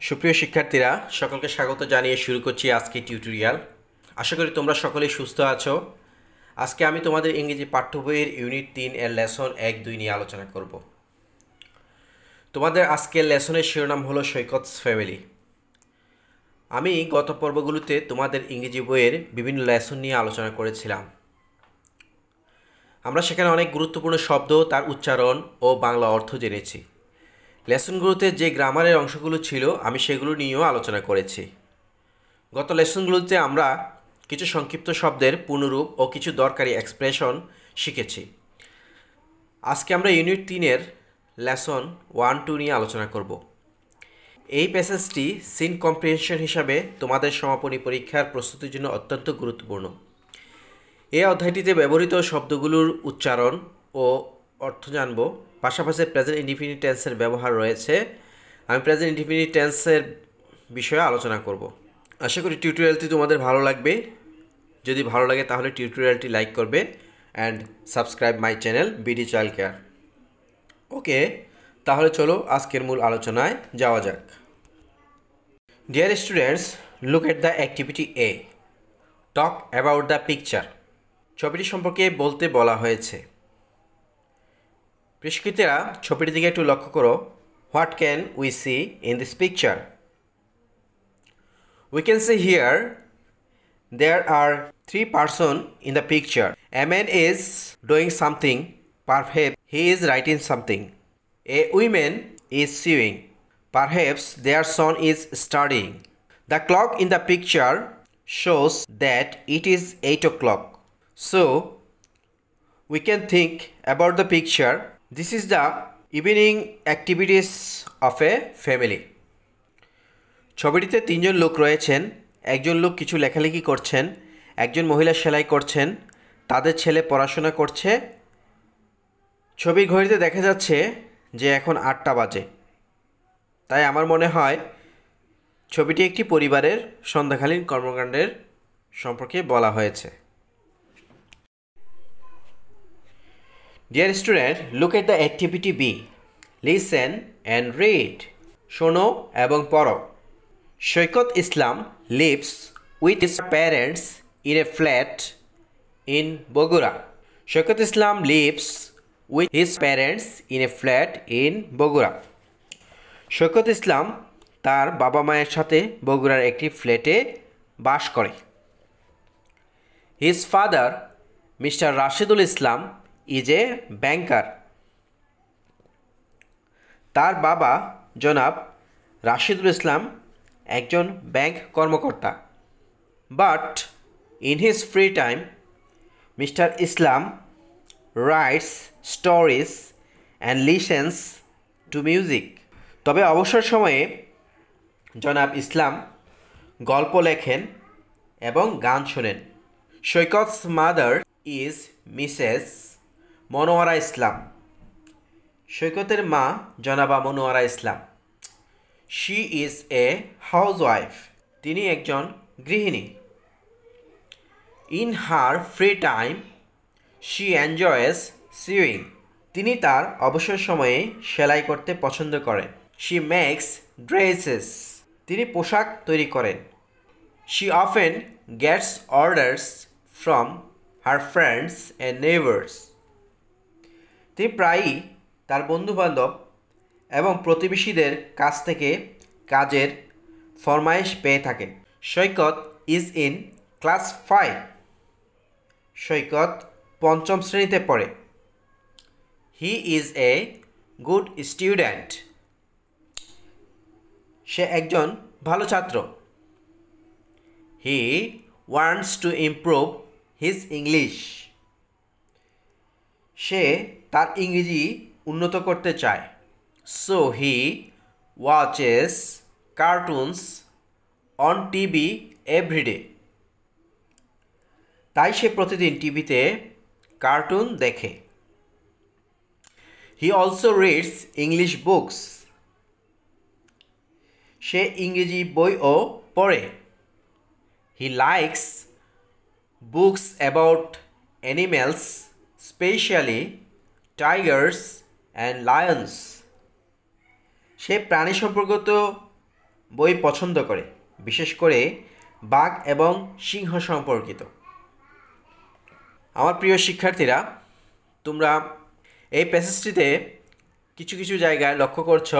সুপ্রিয় শিক্ষার্থীরা সকলকে স্বাগত জানিয়ে শুরু করছি আজকে টিউটোরিয়াল। আশা করি তোমরা সকলেই সুস্থ আছো। আজকে আমি তোমাদের ইংরেজি পাঠ্য বইয়ের ইউনিট 3 এর লেসন 1-2 নিয়ে আলোচনা করব। তোমাদের আজকের লেসনের শিরোনাম হলো সৈকতস ফ্যামিলি। আমি গত পর্বগুলোতে তোমাদের ইংরেজি বইয়ের বিভিন্ন লেসন নিয়ে আলোচনা করেছিলাম। আমরা সেখানে অনেক গুরুত্বপূর্ণ শব্দ, তার উচ্চারণ ও বাংলা অর্থ জেনেছি। লেসনগুলোতে যে গ্রামারের অংশগুলো ছিল আমি সেগুলো নিয়েও আলোচনা করেছি। গত লেসনগুলোতে আমরা কিছু সংক্ষিপ্ত শব্দের পূর্ণরূপ ও কিছু দরকারি এক্সপ্রেশন শিখেছি। আজকে আমরা ইউনিট 3-এর লেসন 1-2 নিয়ে আলোচনা করব। এই প্যাসেজটি সিন কম্প্রিহেনশন হিসাবে তোমাদের সমাপনী পরীক্ষার প্রস্তুতির জন্য অত্যন্ত গুরুত্বপূর্ণ। এই অধ্যায়টিতে ব্যবহৃত শব্দগুলোর উচ্চারণ ও অর্থ জানব, পাশাপাশি প্রেজেন্ট ইনডিফিনিট টেন্সের ব্যবহার রয়েছে। আমি প্রেজেন্ট ইনডিফিনিট টেন্সের বিষয়ে আলোচনা করব। আশা করি টিউটোরিয়ালটি তোমাদের ভালো লাগবে। যদি ভালো লাগে তাহলে টিউটোরিয়ালটি লাইক করবে and subscribe my channel BD child care. Okay, তাহলে চলো আজকের মূল আলোচনায় যাওয়া যাক। Dear students, look at the activity A, talk about the picture. ছবিটি সম্পর্কে বলতে বলা হয়েছে। প্রেক্ষিতেরা ছবিটির দিকে একটু লক্ষ্য করো। What can we see in this picture? We can see here there are 3 persons in the picture. A man is doing something, perhaps he is writing something. A woman is sewing, perhaps their son is studying. The clock in the picture shows that it is 8 o'clock. So we can think about the picture. This is the evening activities of a family. ছবিটিতে 3 জন লোক রয়েছেন। একজন লোক কিছু লেখালেখি করছেন, একজন মহিলা সেলাই করছেন, তাদের ছেলে পড়াশোনা করছে। ছবির ঘড়িতে দেখা যাচ্ছে যে এখন 8টা বাজে। তাই আমার মনে হয় ছবিটি একটি পরিবারের সন্ধ্যাকালীন কর্মকাণ্ডের সম্পর্কে বলা হয়েছে। Dear student, look at the activity B. Listen and read. শোনো এবং পড়ো। সৈকত ইসলাম lives with his parents in a flat in Bogura. Saikat Islam lives with his parents in a flat in Bogura. সৈকত ইসলাম তার বাবা মায়ের সাথে বগুড়ার একটি ফ্ল্যাটে বাস করে। His father, Mr. Rashidul Islam, is a banker. তার বাবা জনাব রাশিদুল ইসলাম একজন ব্যাংক কর্মকর্তা। But in his free time, Mr. Islam writes stories and listens to music. তবে অবসর সময়ে জনাব ইসলাম গল্প লেখেন এবং গান শোনেন। সৈকত's mother is Mrs. মনোয়ারা ইসলাম। সৈকতের মা জনাবা মনোয়ারা ইসলাম। She is a housewife. তিনি একজন গৃহিণী। In her free time, she enjoys sewing. তিনি তার অবসর সময়ে সেলাই করতে পছন্দ করেন। She makes dresses. তিনি পোশাক তৈরি করেন। She often gets orders from her friends and neighbors. তিনি প্রায়ই তার বন্ধুবান্ধব এবং প্রতিবেশীদের কাছ থেকে কাজের ফরমায়েশ পেয়ে থাকেন। Saikat is in class 5. Saikat 5ম শ্রেণীতে পড়ে। He is a good student. সে একজন ভালো ছাত্র। He wants to improve his English. সে তার ইংরেজি উন্নত করতে চায়। So he watches cartoons on TV every day. তাই সে প্রতিদিন টিভিতে কার্টুন দেখে। He also reads English books. সে ইংরেজি বইও পড়ে। He likes books about animals, especially tigers and lions. সে প্রাণী সম্পর্কিত বই পছন্দ করে, বিশেষ করে বাঘ এবং সিংহ সম্পর্কিত। আমার প্রিয় শিক্ষার্থীরা, তোমরা এই প্যাসেজটিতে কিছু কিছু জায়গায় লক্ষ্য করছ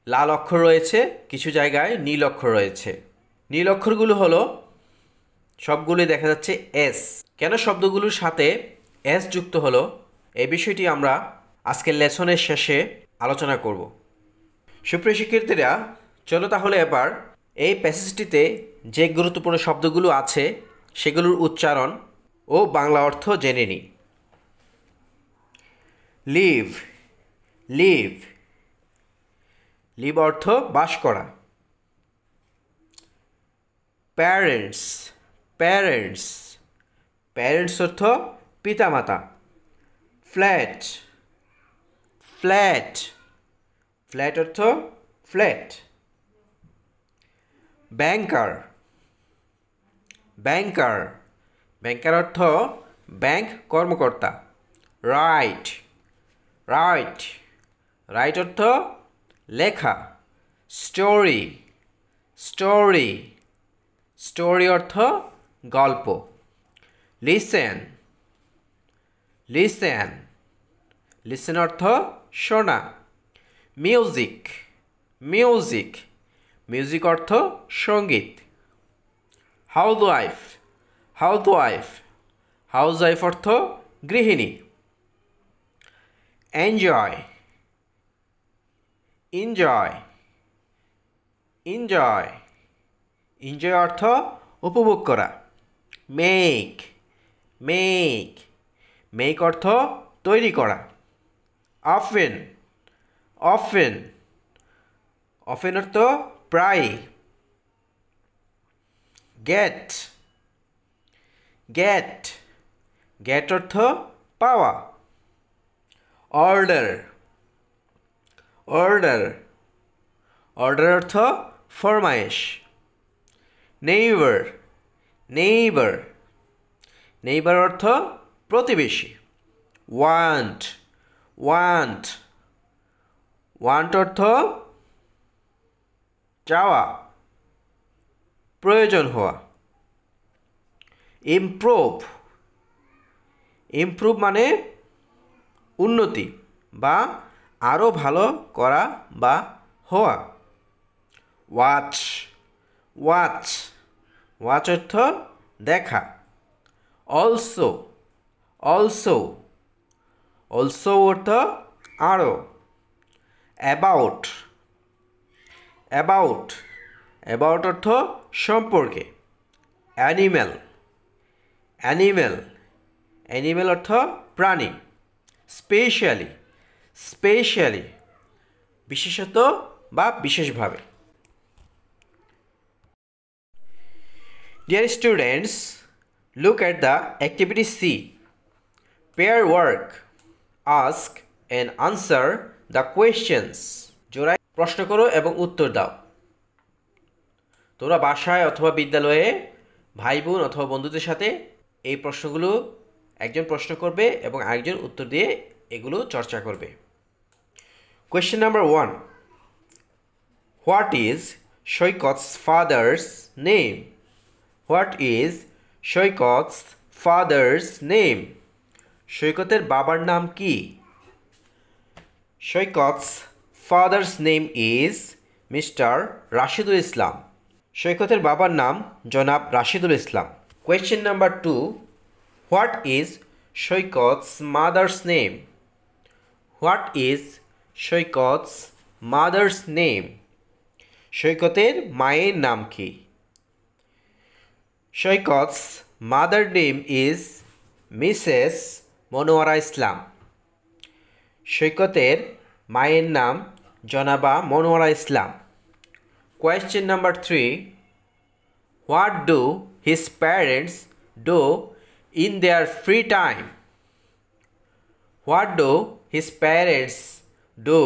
লাল অক্ষর রয়েছে, কিছু জায়গায় নীল অক্ষর রয়েছে। নীল অক্ষরগুলো হলো সবগুলোই দেখা যাচ্ছে এস। কেন শব্দগুলোর সাথে এস যুক্ত হলো এই বিষয়টি আমরা আজকের লেসনের শেষে আলোচনা করব। সুপ্রিয় শিক্ষার্থীরা, চলো তাহলে এবার এই প্যাসেজটিতে যে গুরুত্বপূর্ণ শব্দগুলো আছে সেগুলোর উচ্চারণ ও বাংলা অর্থ জেনে নিই। লিভ, লিভ, লিভ অর্থ বাস করা। প্যারেন্টস, প্যারেন্টস, প্যারেন্টস অর্থ পিতামাতা। ফ্ল্যাট, ফ্ল্যাট, ফ্ল্যাট অর্থ ফ্ল্যাট। ব্যাংকার, ব্যাংকার, ব্যাংকার অর্থ ব্যাংক কর্মকর্তা। রাইট, রাইট, রাইট অর্থ লেখা। স্টোরি, স্টোরি, স্টোরি অর্থ গল্প। লিসেন, লিসেন, লিসেন অর্থ শোনা। মিউজিক, মিউজিক, মিউজিক অর্থ সঙ্গীত। হাউসওয়াইফ, হাউসওয়াইফ, হাউসওয়াইফ অর্থ গৃহিণী। এনজয়, এনজয়, এনজয়, এনজয় অর্থ উপভোগ করা। মেক, মেক, মেক অর্থ তৈরি করা। অফেন, অফেন, অফেন অর্থ প্রায়। গেট, গেট, গেট অর্থ পাওয়া। অর্ডার, অর্ডার, অর্ডার অর্থ ফরমায়েশ। নেইবার, নেইবার, নেইবার অর্থ প্রতিবেশী। ওয়ান্ট, ওয়ান্ট, ওয়ান্ট অর্থ চাওয়া, প্রয়োজন হওয়া। ইমপ্রুভ, ইমপ্রুভ মানে উন্নতি বা আরও ভালো করা বা হওয়া। ওয়াচ, ওয়াচ, ওয়াচ অর্থ দেখা। অলসো, অলসো, অলসো অর্থ আরও। অ্যাবাউট, অ্যাবাউট, অ্যাবাউট অর্থ সম্পর্কে। অ্যানিম্যাল, অ্যানিম্যাল, অ্যানিম্যাল অর্থ প্রাণী। স্পেশালি, স্পেশালি, বিশেষত বা বিশেষভাবে। Dear students, look at the activity C. Pair work. Ask and answer the questions. জোড়ায় প্রশ্ন করো এবং উত্তর দাও। তোমরা বাসায় অথবা বিদ্যালয়ে ভাই বোন অথবা বন্ধুদের সাথে এই প্রশ্নগুলো একজন প্রশ্ন করবে এবং আরেকজন উত্তর দিয়ে এগুলো চর্চা করবে। Question number 1. What is Shoykot's father's name? What is Shoykot's father's name? সৈকতের বাবার নাম কি? Shoykot's father's name is Mr. Rashidul Islam. সৈকতের বাবার নাম জনাব রাশিদুল ইসলাম। Question number 2. What is Shoykot's mother's name? What is Shoykot's mother's name? সৈকতের মায়ের নাম কি? Shoykot's mother name is Mrs. Monowara ইসলাম। সৈকতের মায়ের নাম জনাবা মনোয়ারা ইসলাম। Question number 3. What do his parents do in their free time? What do his parents do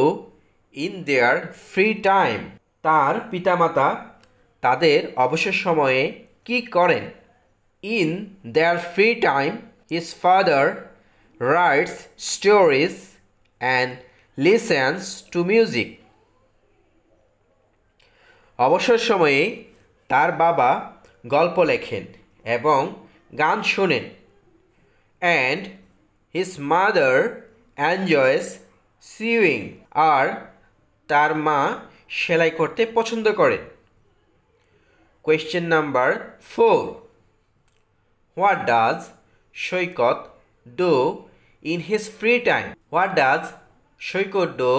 in their free time? তার পিতামাতা তাদের অবসর সময়ে কি করেন? In their free time, his father writes stories and listens to music. অবসর সময়ে তার বাবা গল্প লেখেন এবং গান শোনেন। And his mother enjoys sewing. আর তার মা সেলাই করতে পছন্দ করেন। Question number 4, what does Saikat do in his free time? What does Saikat do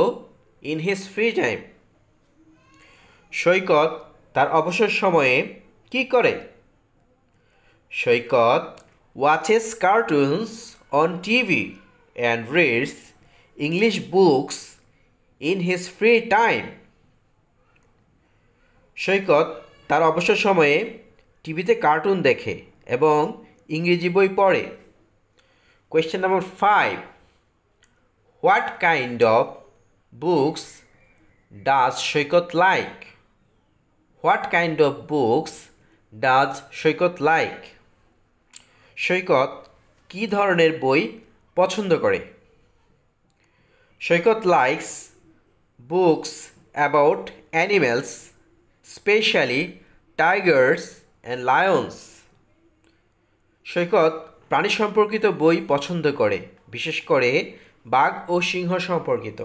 in his free time? Saikat তার অবসর সময়ে কি করে? Saikat watches cartoons on TV and reads English books in his free time. Saikat তার অবসর সময়ে টিভিতে কার্টুন দেখে এবং ইংরেজি বই পড়ে। Question number 5, what kind of books does Saikat like? What kind of books does Saikat like? Saikat কী ধরনের বই পছন্দ করে? Saikat likes books about animals, specially tigers and lions. Saikat প্রাণী সম্পর্কিত বই পছন্দ করে, বিশেষ করে বাঘ ও সিংহ সম্পর্কিত।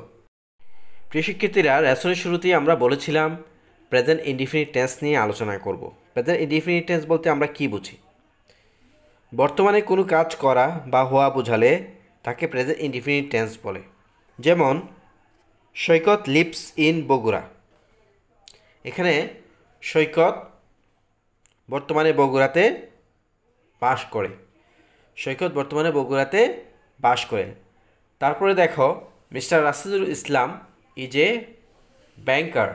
প্রিয় শিক্ষার্থীরা, লেসনের শুরুতেই আমরা বলেছিলাম প্রেজেন্ট ইনডিফিনিট টেন্স নিয়ে আলোচনা করব। প্রেজেন্ট ইনডিফিনিট টেন্স বলতে আমরা কি বুঝি? বর্তমানে কোনো কাজ করা বা হওয়া বোঝালে তাকে প্রেজেন্ট ইনডিফিনিট টেন্স বলে। যেমন সৈকত লিভস ইন বগুড়া। এখানে সৈকত বর্তমানে বগুড়াতে বাস করে। সৈকত বর্তমানে বগুড়াতে বাস করে। তারপরে দেখো, mister Rashidul Islam is a banker.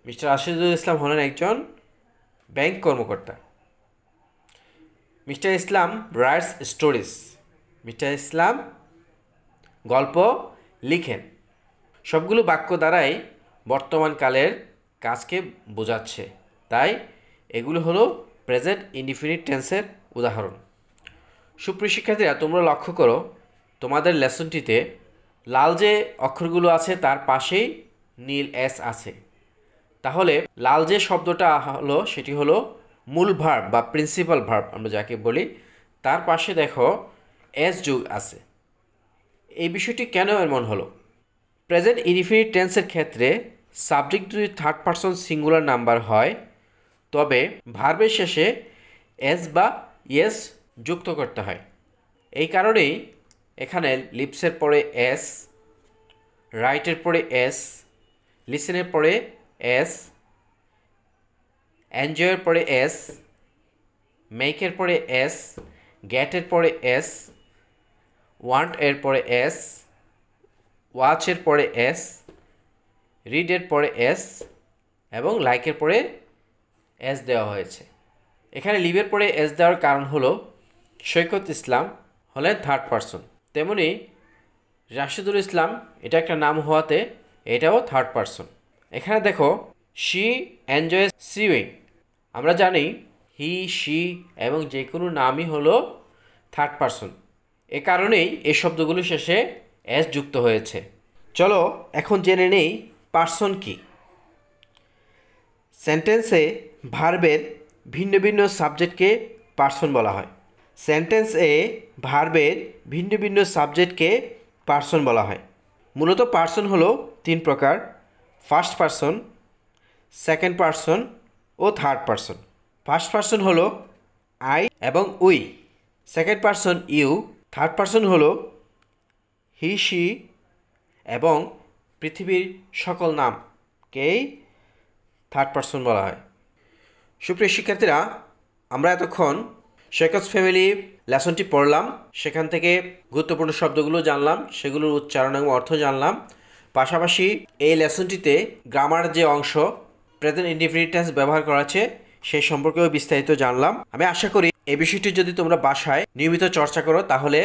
Mister Rashidul Islam হলেন একজন ব্যাংক কর্মকর্তা। Mister Islam writes stories. Mister Islam গল্প লিখেন। সবগুলো বাক্য দ্বারাই বর্তমানকালের কাজকে বোঝাচ্ছে, তাই এগুলো হলো প্রেজেন্ট ইনডিফিনিট টেন্সের উদাহরণ। সুপ্রিয় শিক্ষার্থীরা, তোমরা লক্ষ্য করো তোমাদের লেসনটিতে লাল যে অক্ষরগুলো আছে তার পাশেই নীল এস আছে। তাহলে লাল যে শব্দটা হলো সেটি হলো মূল ভার্ব বা প্রিন্সিপাল ভার্ব আমরা যাকে বলি, তার পাশে দেখো এস যোগ আছে। এই বিষয়টি কেন এমন হলো? প্রেজেন্ট ইনডিফিনিট টেন্সের ক্ষেত্রে সাবজেক্ট যদি থার্ড পারসন সিঙ্গুলার নাম্বার হয় তবে ভার্বের শেষে এস বা ইয়েস যুক্ত করতে হয়। এই কারণেই এখানে লিপসের পরে এস, রাইটের পরে এস, লিসেনের পরে এস, এনজয়ের পরে এস, মেকের পরে এস, গেটের পরে এস, ওয়ান্ট এর পরে এস, ওয়াচের পরে এস, রিডের পরে এস এবং লাইকের পরে এস দেওয়া হয়েছে। এখানে লিভের পরে এস দেওয়ার কারণ হলো সৈকত ইসলাম হলেন থার্ড পারসন, তেমনি রাশিদুল ইসলাম এটা একটা নাম হওয়াতে এটাও থার্ড পারসন। এখানে দেখো শি এনজয়েস সিউইং। আমরা জানি হি, শি এবং যে কোনো নামই হলো থার্ড পারসন। এ কারণেই এই শব্দগুলো শেষে এস যুক্ত হয়েছে। চলো এখন জেনে নেই পারসন কি। সেন্টেন্সে ভার্বের ভিন্ন ভিন্ন সাবজেক্টকে পারসন বলা হয়। সেন্টেন্সে ভার্বের ভিন্ন ভিন্ন সাবজেক্টকে পারসন বলা হয়। মূলত পারসন হলো তিন প্রকার: ফার্স্ট পারসন, সেকেন্ড পারসন ও থার্ড পারসন। ফার্স্ট পারসন হলো আই এবং we, second person you, third person হলো হি, শি এবং পৃথিবীর সকল নামকেই থার্ড পারসন বলা হয়। সুপ্রিয় শিক্ষার্থীরা, আমরা এতক্ষণ সৈকত ফ্যামিলি লেসনটি পড়লাম, সেখান থেকে গুরুত্বপূর্ণ শব্দগুলো জানলাম, সেগুলোর উচ্চারণ এবং অর্থ জানলাম। পাশাপাশি এই লেসনটিতে গ্রামার যে অংশ প্রেজেন্ট ইনডিফিনিট টেন্স ব্যবহার করা আছে সেই সম্পর্কেও বিস্তারিত জানলাম। আমি আশা করি এই বিষয়টি যদি তোমরা বাসায় নিয়মিত চর্চা করো তাহলে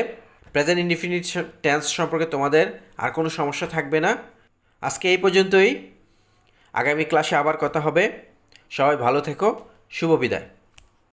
প্রেজেন্ট ইনডিফিনিট টেন্স সম্পর্কে তোমাদের আর কোনো সমস্যা থাকবে না। আজকে এই পর্যন্তই, আগামী ক্লাসে আবার কথা হবে। সবাই ভালো থেকো, শুভ বিদায়।